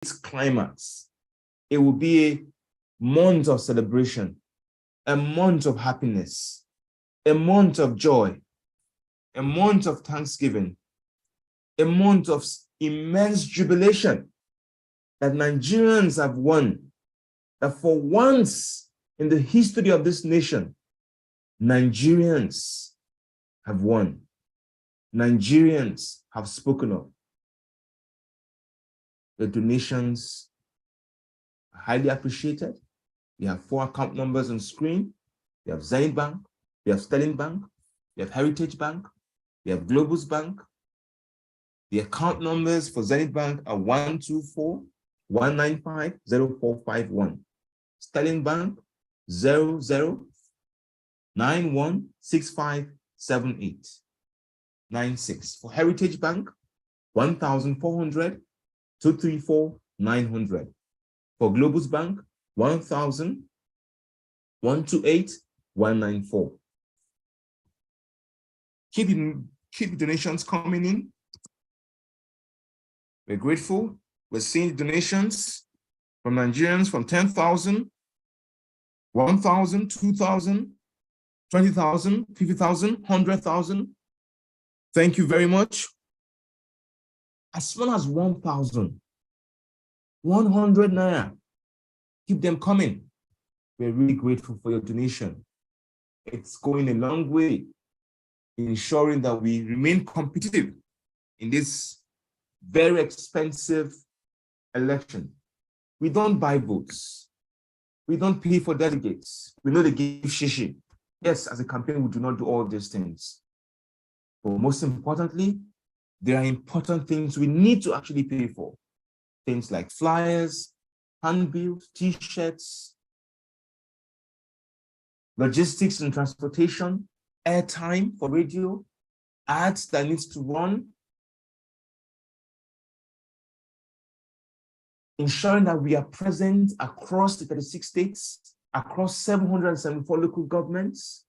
its climax. It will be a month of celebration, a month of happiness, a month of joy, a month of thanksgiving, a month of immense jubilation that Nigerians have won, that for once in the history of this nation, Nigerians have won. Nigerians have spoken up. The donations are highly appreciated. We have 4 account numbers on screen. We have Zenith Bank, we have Sterling Bank, we have Heritage Bank, we have Globus Bank. The account numbers for Zenith Bank are 124-195-0451. Sterling Bank 0091657896. For Heritage Bank 1400-234-900. For Globus Bank 1000-128-194. Keep donations coming in. We're grateful. We're seeing donations from Nigerians from 10,000, 1,000, 2,000, 20,000, 50,000, 100,000. Thank you very much. As well as 1,000, 100 naira. Keep them coming. We're really grateful for your donation. It's going a long way in ensuring that we remain competitive in this very expensive election. We don't buy votes. We don't pay for delegates. We know they give shishi. Yes, as a campaign, we do not do all these things. But most importantly, there are important things we need to actually pay for. Things like flyers, handbills, t-shirts, logistics and transportation, airtime for radio, ads that needs to run, ensuring that we are present across the 36 states, across 774 local governments.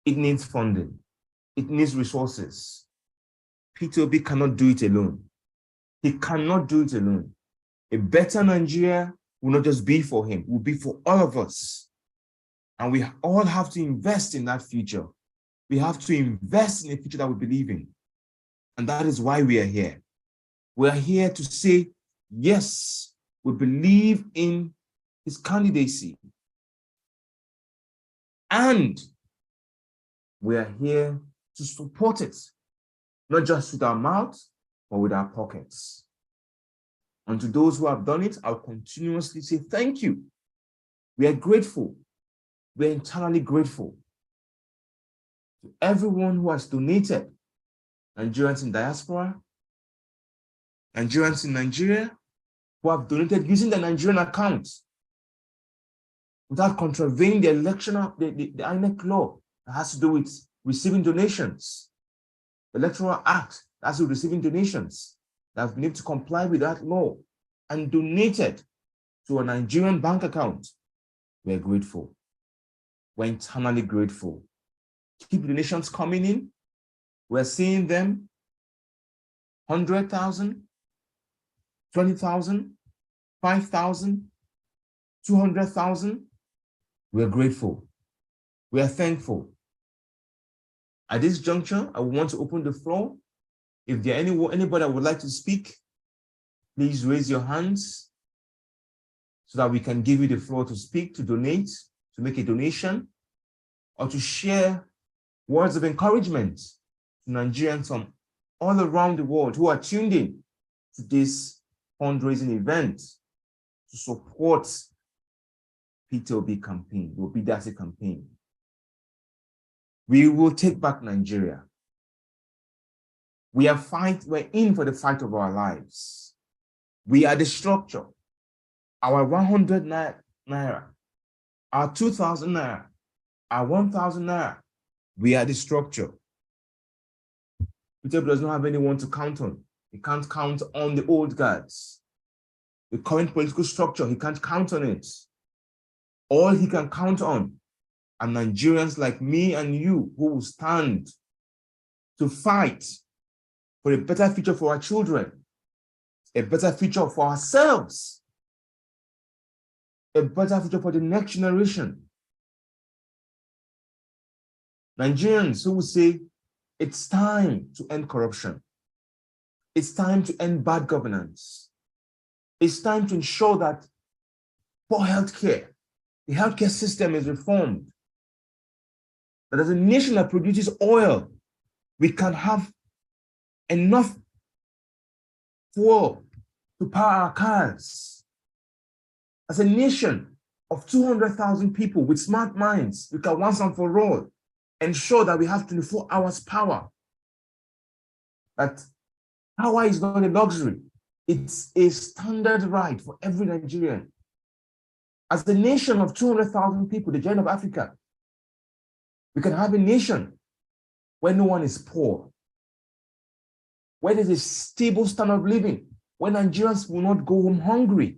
It needs funding. It needs resources. Peter Obi cannot do it alone. He cannot do it alone. A better Nigeria will not just be for him, it will be for all of us. And we all have to invest in that future. We have to invest in a future that we believe in. And that is why we are here. We are here to say, yes, we believe in his candidacy. And we are here to support it, not just with our mouths, but with our pockets. And to those who have done it, I'll continuously say thank you. We are grateful. We're internally grateful to everyone who has donated. Nigerians in diaspora, Nigerians in Nigeria who have donated using the Nigerian accounts without contravening the the INEC law that has to do with receiving donations. The Electoral Act that has to do with receiving donations that have been able to comply with that law and donated to a Nigerian bank account. We're grateful. We're internally grateful. Keep donations coming in. We're seeing them 100,000, 20,000, 5,000, 200,000. We're grateful. We are thankful. At this juncture, I want to open the floor. If there anybody that would like to speak, please raise your hands so that we can give you the floor to speak, to donate, to make a donation, or to share words of encouragement to Nigerians from all around the world who are tuned in to this fundraising event to support P2B campaign, the Obidasi campaign. We will take back Nigeria. We're in for the fight of our lives. We are the structure. Our 100 naira, our 2,000 naira, our 1,000 naira, we are the structure. Peter does not have anyone to count on. He can't count on the old guards. The current political structure, he can't count on it. All he can count on are Nigerians like me and you who will stand to fight for a better future for our children, a better future for ourselves, a better future for the next generation. Nigerians who will say, it's time to end corruption. It's time to end bad governance. It's time to ensure that poor healthcare, the healthcare system is reformed. That as a nation that produces oil, we can have enough fuel to power our cars. As a nation of 200,000 people with smart minds, we can once and for all ensure that we have 24 hours power. That power is not a luxury. It's a standard right for every Nigerian. As the nation of 200,000 people, the giant of Africa, we can have a nation where no one is poor, where there's a stable standard of living, where Nigerians will not go home hungry.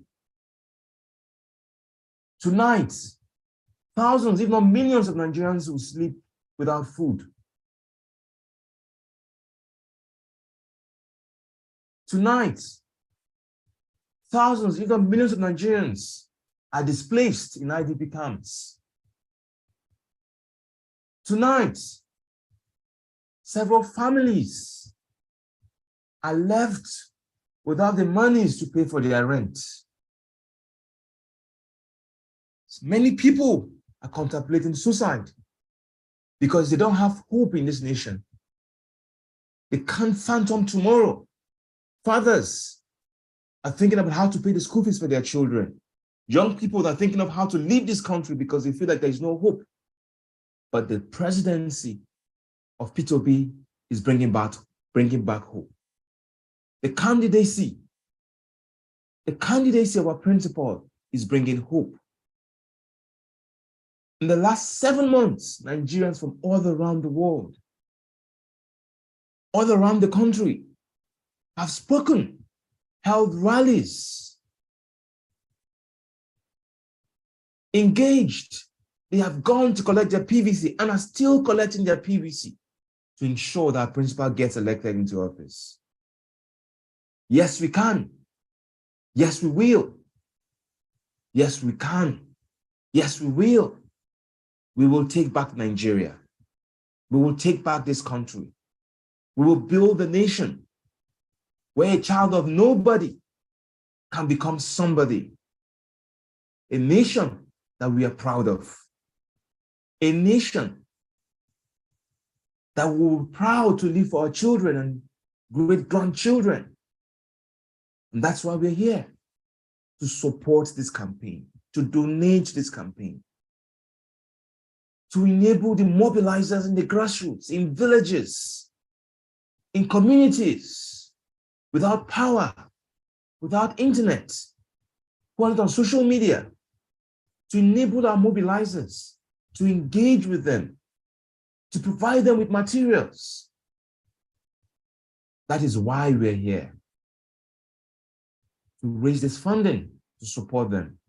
Tonight, thousands, if not millions of Nigerians will sleep without food. Tonight, thousands, if not millions of Nigerians are displaced in IDP camps. Tonight, several families are left without the monies to pay for their rent. Many people are contemplating suicide because they don't have hope in this nation. They can't fathom tomorrow. Fathers are thinking about how to pay the school fees for their children. Young people are thinking of how to leave this country because they feel like there is no hope. But the presidency of P2B is bringing back hope. The candidacy of our principal is bringing hope. In the last 7 months, Nigerians from all around the world, all around the country, have spoken, held rallies, engaged. They have gone to collect their PVC and are still collecting their PVC to ensure that our principal gets elected into office. Yes, we can. Yes, we will. Yes, we can. Yes, we will. We will take back Nigeria. We will take back this country. We will build a nation where a child of nobody can become somebody. A nation that we are proud of. A nation that we're proud to leave for our children and great-grandchildren. And that's why we're here, to support this campaign, to donate this campaign, to enable the mobilizers in the grassroots, in villages, in communities, without power, without internet, who are on social media, to enable our mobilizers, to engage with them, to provide them with materials. That is why we're here, to raise this funding, to support them.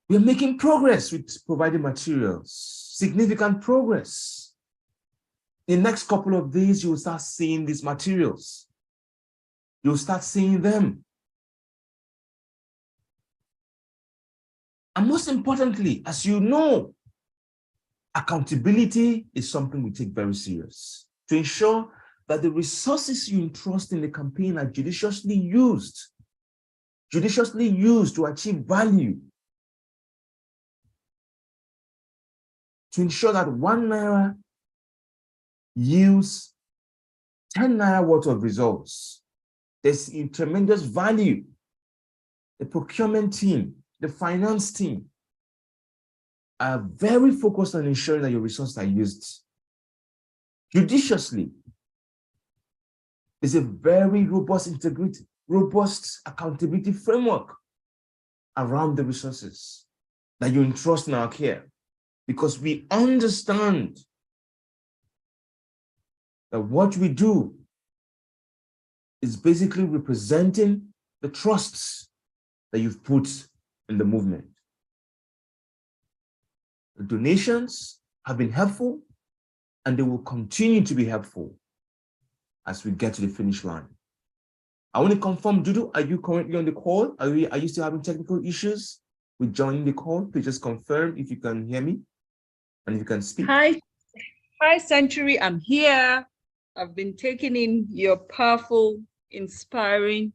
We are making progress with providing materials, significant progress. In the next couple of days, you will start seeing these materials. You'll start seeing them. And most importantly, as you know, accountability is something we take very serious to ensure that the resources you entrust in the campaign are judiciously used to achieve value, to ensure that 1 naira yields 10 naira worth of results. There's a tremendous value. The procurement team, the finance team are very focused on ensuring that your resources are used judiciously. There's a very robust accountability framework around the resources that you entrust in our care, because we understand that what we do is basically representing the trusts that you've put in the movement. The donations have been helpful, and they will continue to be helpful as we get to the finish line. I want to confirm, Dudu, are you currently on the call? Are you still having technical issues with joining the call? Please just confirm if you can hear me and if you can speak. Hi, Century. I'm here. I've been taking in your powerful, inspiring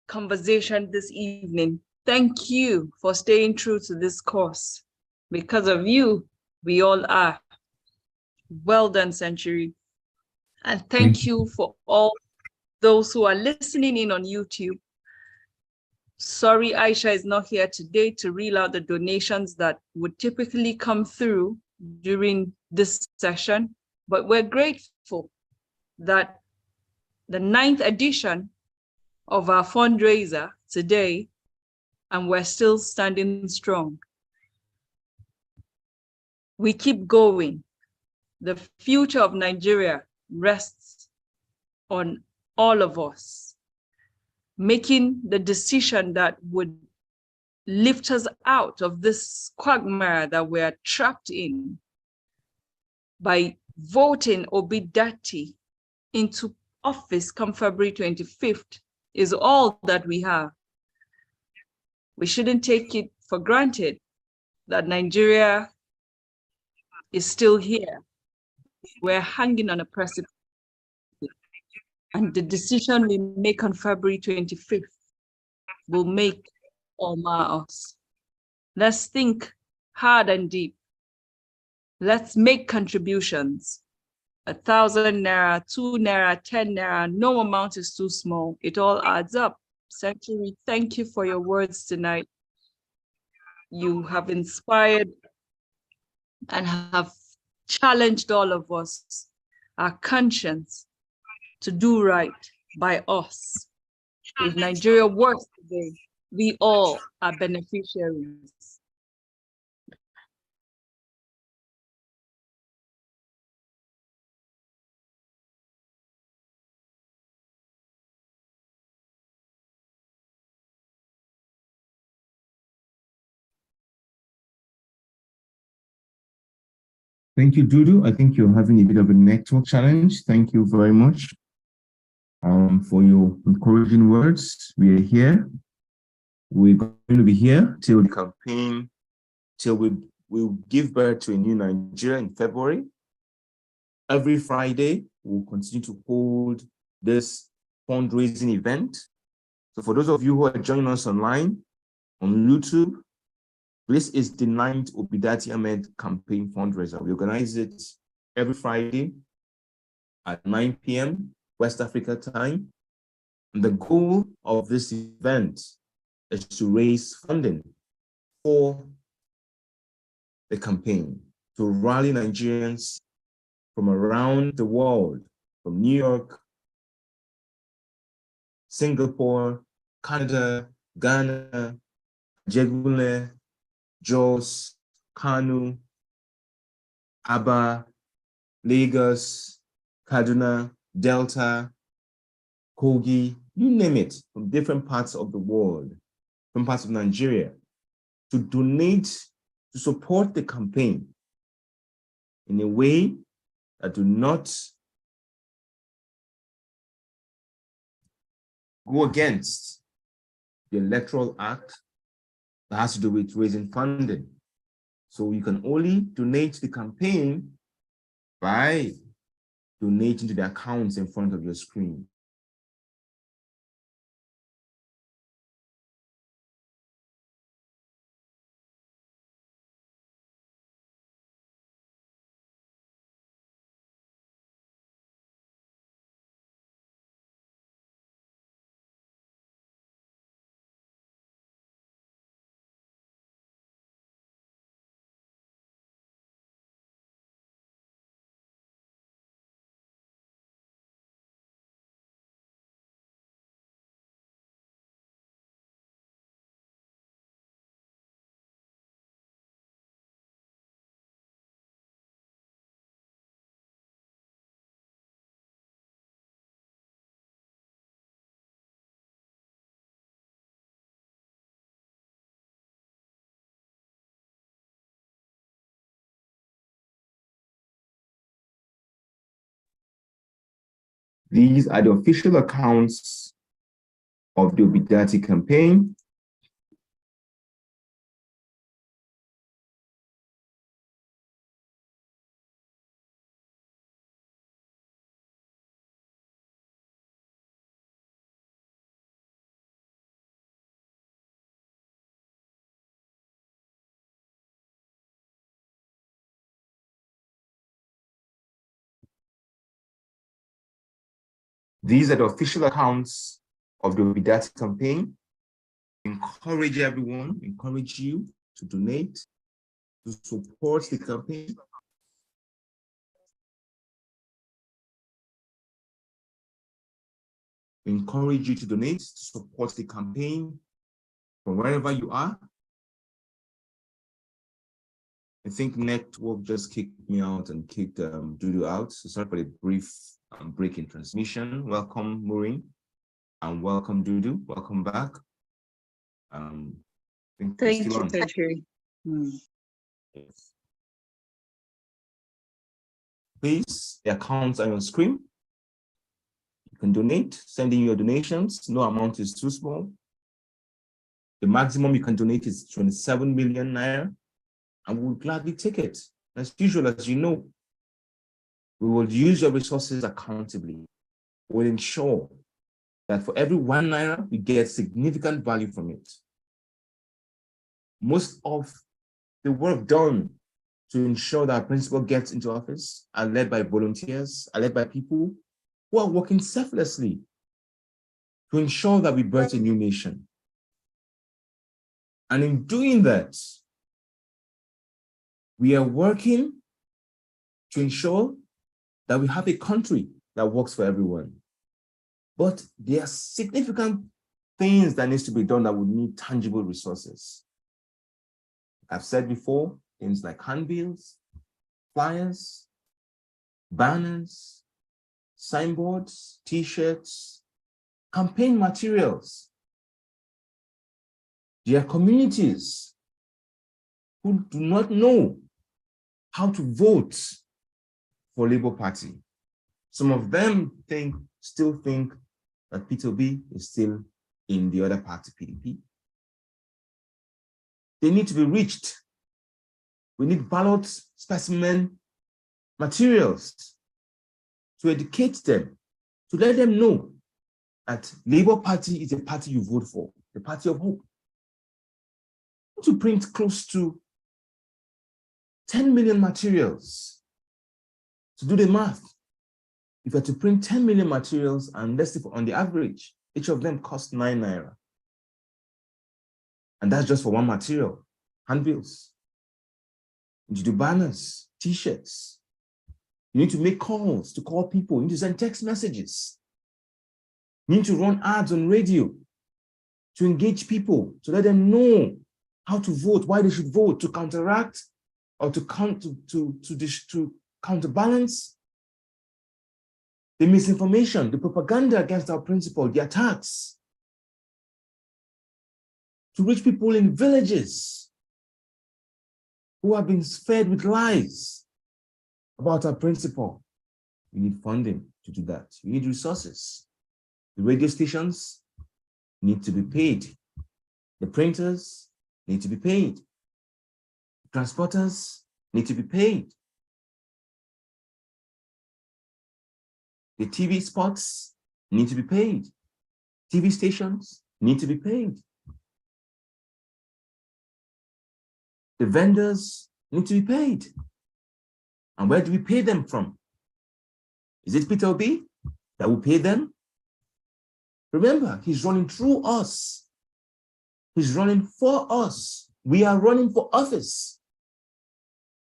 conversation this evening. Thank you for staying true to this course. Because of you, we all are. Well done, Century. And thank you for all those who are listening in on YouTube. Sorry, Aisha is not here today to reel out the donations that would typically come through during this session, but we're grateful that the 9th edition of our fundraiser today, and we're still standing strong. We keep going. The future of Nigeria rests on all of us making the decision that would lift us out of this quagmire that we're trapped in by voting Obidati into office come February 25th is all that we have. We shouldn't take it for granted that Nigeria is still here. We're hanging on a precipice. And the decision we make on February 25th will make or mar us. Let's think hard and deep. Let's make contributions. 1,000 naira, 2 naira, 10 naira, no amount is too small. It all adds up. Century, thank you for your words tonight. You have inspired and have challenged all of us, our conscience, to do right by us. If Nigeria works today, we all are beneficiaries. Thank you, Dudu. I think you're having a bit of a network challenge. Thank you very much for your encouraging words. We are here. We're going to be here till the campaign, till we'll give birth to a new Nigeria in February. Every Friday, we'll continue to hold this fundraising event. So for those of you who are joining us online on YouTube, this is the 9th Baba-Ahmed campaign fundraiser. We organize it every Friday at 9 p.m. West Africa time. And the goal of this event is to raise funding for the campaign, to rally Nigerians from around the world, from New York, Singapore, Canada, Ghana, Jegunle, Jos, Kanu, Aba, Lagos, Kaduna, Delta, Kogi, you name it, from different parts of the world, from parts of Nigeria, to donate, to support the campaign in a way that do not go against the Electoral Act that has to do with raising funding. So you can only donate to the campaign by donating to the accounts in front of your screen. These are the official accounts of the Obidati campaign. These are the official accounts of the Obidati campaign. Encourage everyone, encourage you to donate, to support the campaign. Encourage you to donate, to support the campaign from wherever you are. I think network just kicked me out and kicked Dudu out. So sorry for the brief break in transmission. Welcome, Maureen, and welcome, Dudu. Welcome back. Thank you, Tertiary. Yes. Please, the accounts are on screen. You can donate, send in your donations. No amount is too small. The maximum you can donate is 27 million naira, and we will gladly take it. As usual, as you know, we will use your resources accountably. We'll ensure that for every 1 naira, we get significant value from it. Most of the work done to ensure that our principal gets into office are led by volunteers, are led by people who are working selflessly to ensure that we birth a new nation. And in doing that, we are working to ensure that we have a country that works for everyone. But there are significant things that needs to be done that would need tangible resources. I've said before, things like handbills, flyers, banners, signboards, t-shirts, campaign materials. There are communities who do not know how to vote for Labour Party. Some of them still think that Peter Obi is still in the other party, PDP. They need to be reached. We need ballot specimen materials to educate them, to let them know that Labour Party is a party you vote for, the party of hope. To print close to 10 million materials. To do the math, if you're to print 10 million materials, and let's say on the average, each of them costs 9 naira. And that's just for one material, handbills. You need to do banners, t-shirts. You need to make calls to call people. You need to send text messages. You need to run ads on radio to engage people, to let them know how to vote, why they should vote, to counteract or to counterbalance the misinformation, the propaganda against our principle, the attacks. To reach people in villages who have been fed with lies about our principle. We need funding to do that. We need resources. The radio stations need to be paid. The printers need to be paid. Transporters need to be paid. The TV spots need to be paid. TV stations need to be paid. The vendors need to be paid. And where do we pay them from? Is it Peter Obi that will pay them? Remember, he's running through us. He's running for us. We are running for office.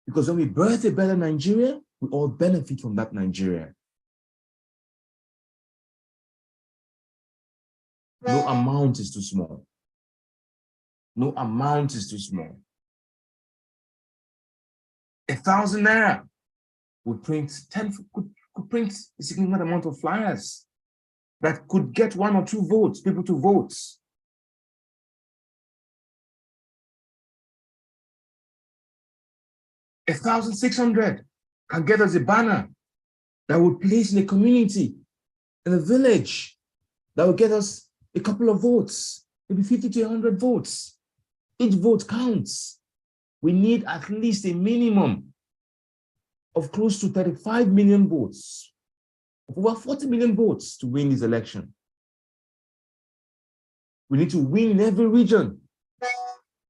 Because when we birth a better Nigeria, we all benefit from that Nigeria. No amount is too small. No amount is too small. 1,000 naira would print could print a significant amount of flyers that could get 1 or 2 votes, people to vote. $1,600 can get us a banner that would place in the community in a village that will get us a couple of votes, maybe 50 to 100 votes. Each vote counts. We need at least a minimum of close to 35 million votes, over 40 million votes to win this election. We need to win in every region,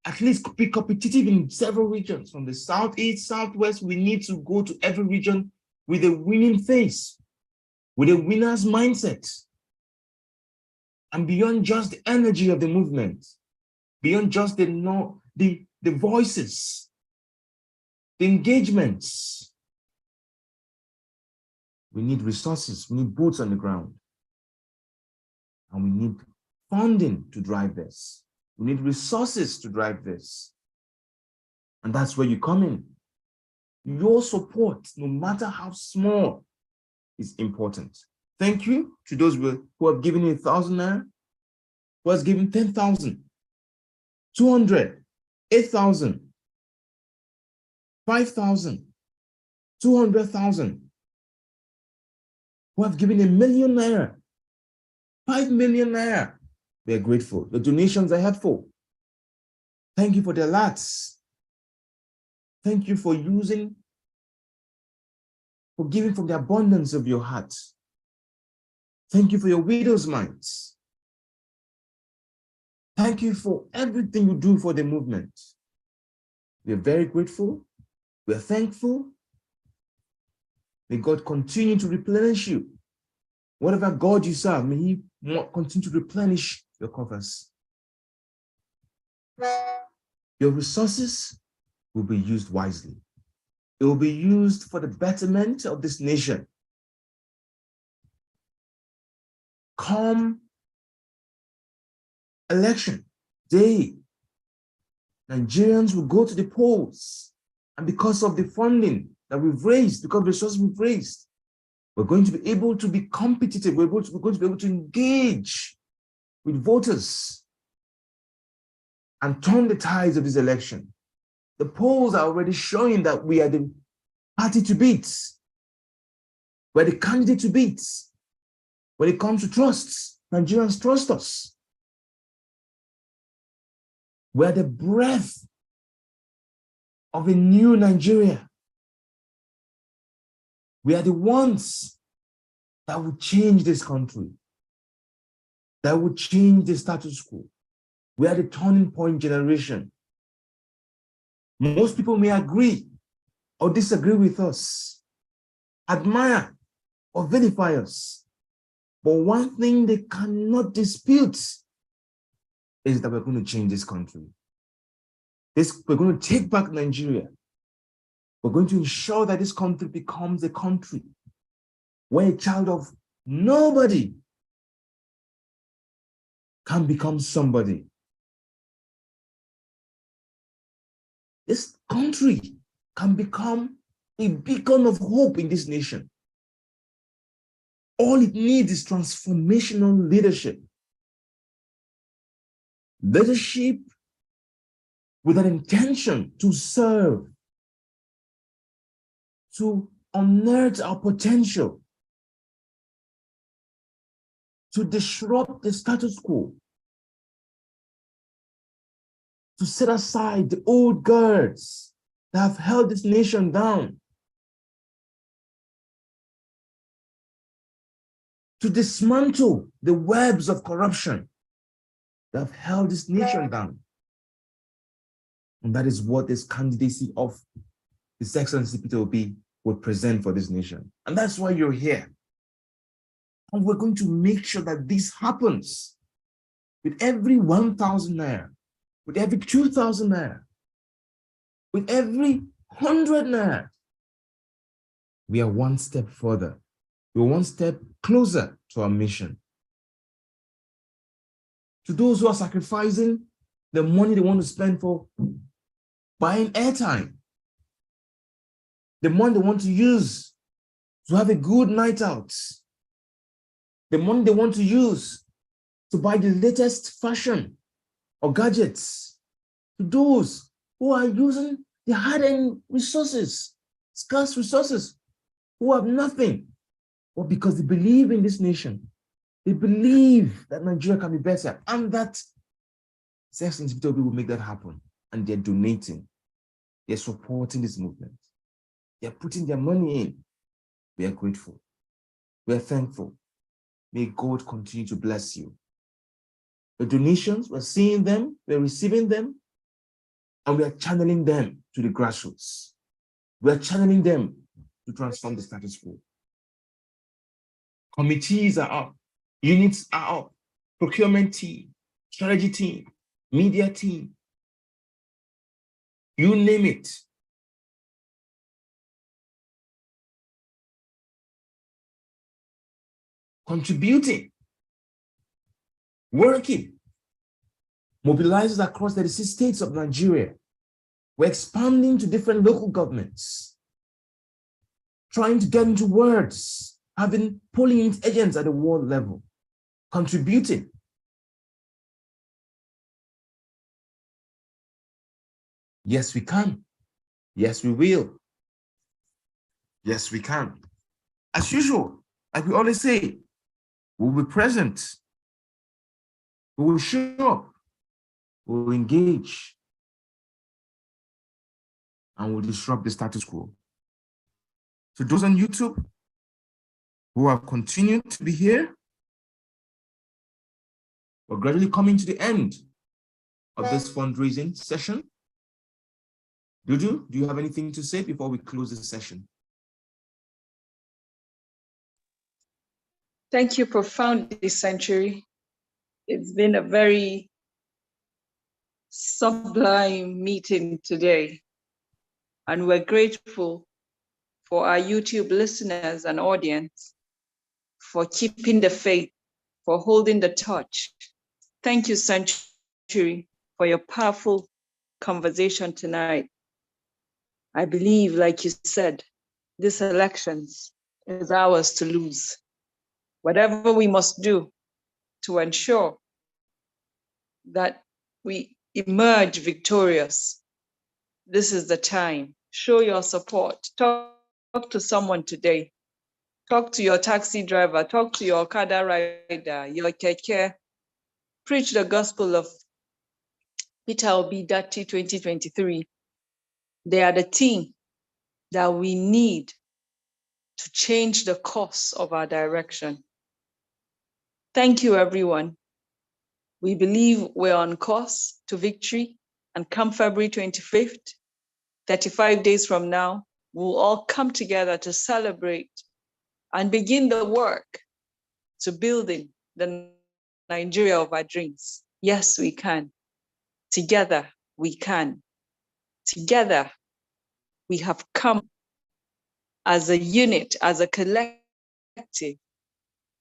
at least be competitive in several regions. From the southeast, southwest, we need to go to every region with a winning face, with a winner's mindset. And beyond just the energy of the movement, beyond just the voices, the engagements, we need resources, we need boots on the ground. And we need funding to drive this. We need resources to drive this. And that's where you come in. Your support, no matter how small, is important. Thank you to those who have given you 1,000 naira, who has given 10,000, 200, 8,000, 5,000, 200,000, who have given 1 million naira, 5 million naira. We are grateful. The donations are helpful. Thank you for the alerts. Thank you for giving from the abundance of your heart. Thank you for your widow's minds. Thank you for everything you do for the movement. We are very grateful. We are thankful. May God continue to replenish you. Whatever God you serve, may He continue to replenish your coffers. Your resources will be used wisely. It will be used for the betterment of this nation. Come election day, Nigerians will go to the polls, and because of the funding that we've raised, because of the resources we've raised, we're going to be able to be competitive. We're going to be able to engage with voters and turn the tides of this election. The polls are already showing that we are the party to beat. We're the candidate to beat. When it comes to trust, Nigerians trust us. We're the breath of a new Nigeria. We are the ones that will change this country, that will change the status quo. We are the turning point generation. Most people may agree or disagree with us, admire or vilify us. But one thing they cannot dispute is that we're going to change this country. We're going to take back Nigeria. We're going to ensure that this country becomes a country where a child of nobody can become somebody. This country can become a beacon of hope in this nation. All it needs is transformational leadership. Leadership with an intention to serve, to unearth our potential, to disrupt the status quo, to set aside the old guards that have held this nation down, to dismantle the webs of corruption that have held this nation down. And that is what this candidacy of His Excellency Peter Obi would present for this nation. And that's why you're here. And we're going to make sure that this happens with every 1,000 naira, with every 2,000 naira, with every 100 naira. We are one step further. We're one step closer to our mission. To those who are sacrificing the money they want to spend for buying airtime, the money they want to use to have a good night out, the money they want to use to buy the latest fashion or gadgets, to those who are using the hard-earned resources, scarce resources, who have nothing, but because they believe in this nation. They believe that Nigeria can be better, and that Excellency Peter Obi will make that happen. And they're donating. They're supporting this movement. They're putting their money in. We are grateful. We are thankful. May God continue to bless you. The donations, we're seeing them, we're receiving them, and we are channeling them to the grassroots. We are channeling them to transform the status quo. Committees are up, units are up, procurement team, strategy team, media team, you name it. Contributing, working, mobilizers across 36 states of Nigeria. We're expanding to different local governments, trying to get into words, having polling agents at the world level, contributing. Yes, we can. Yes, we will. Yes, we can. As usual, like we always say, we'll be present. We will show up. We will engage. And we'll disrupt the status quo. So those on YouTube who have continued to be here, we're gradually coming to the end of this fundraising session. Dudu, do you have anything to say before we close this session? Thank you profoundly, Century. It's been a very sublime meeting today. And we're grateful for our YouTube listeners and audience for keeping the faith, for holding the torch. Thank you, Century, for your powerful conversation tonight. I believe, like you said, this elections is ours to lose. Whatever we must do to ensure that we emerge victorious, this is the time. Show your support. Talk to someone today. Talk to your taxi driver. Talk to your Okada rider, your keke. Preach the gospel of Peter Obi Datti 2023. They are the team that we need to change the course of our direction. Thank you, everyone. We believe we're on course to victory, and come February 25th, 35 days from now, we'll all come together to celebrate and begin the work to building the Nigeria of our dreams. Yes, we can. Together, we can. Together, we have come as a unit, as a collective,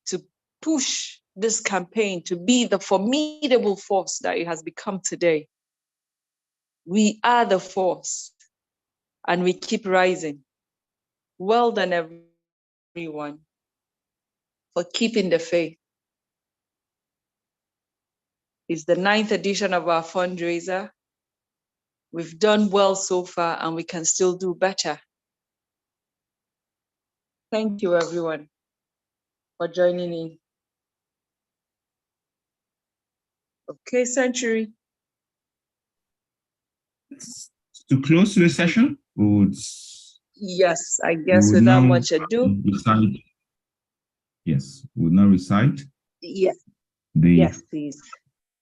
to push this campaign to be the formidable force that it has become today. We are the force, and we keep rising. Well done, everyone, for keeping the faith. It's the 9th edition of our fundraiser. We've done well so far, and we can still do better. Thank you, everyone, for joining in. Okay, Century. To close the session, we would Yes, I guess without much ado. Yes, we will now recite. Yes. Yes, please.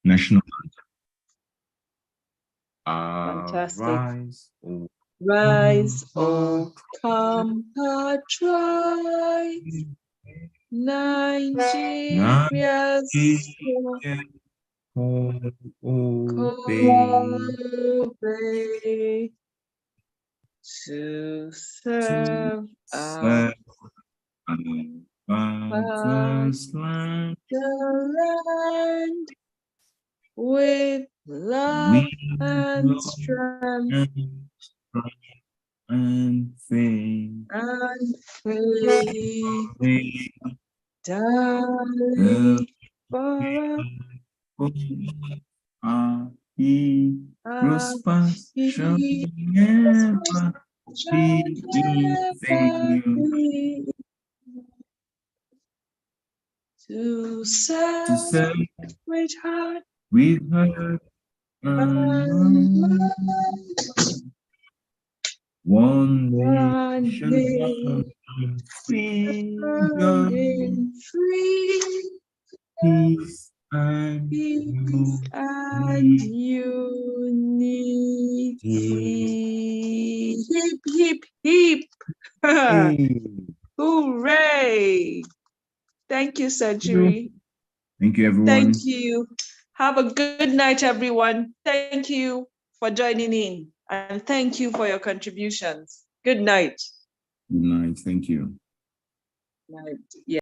National Fantastic. Rise, Rise, O compatriots, Nigeria's obey to serve our father's land with love and strength and faith, darling, forever. He prospers shall never be in vain. to serve to serve with heart with heart and mind. One nation and freedom, free, peace and peace and unity. unity. Hip, hip, hip. Hey. Hooray. Thank you, Century. Thank you, everyone. Thank you. Have a good night, everyone. Thank you for joining in, and thank you for your contributions. Good night. Good night. Thank you. Night. Yeah.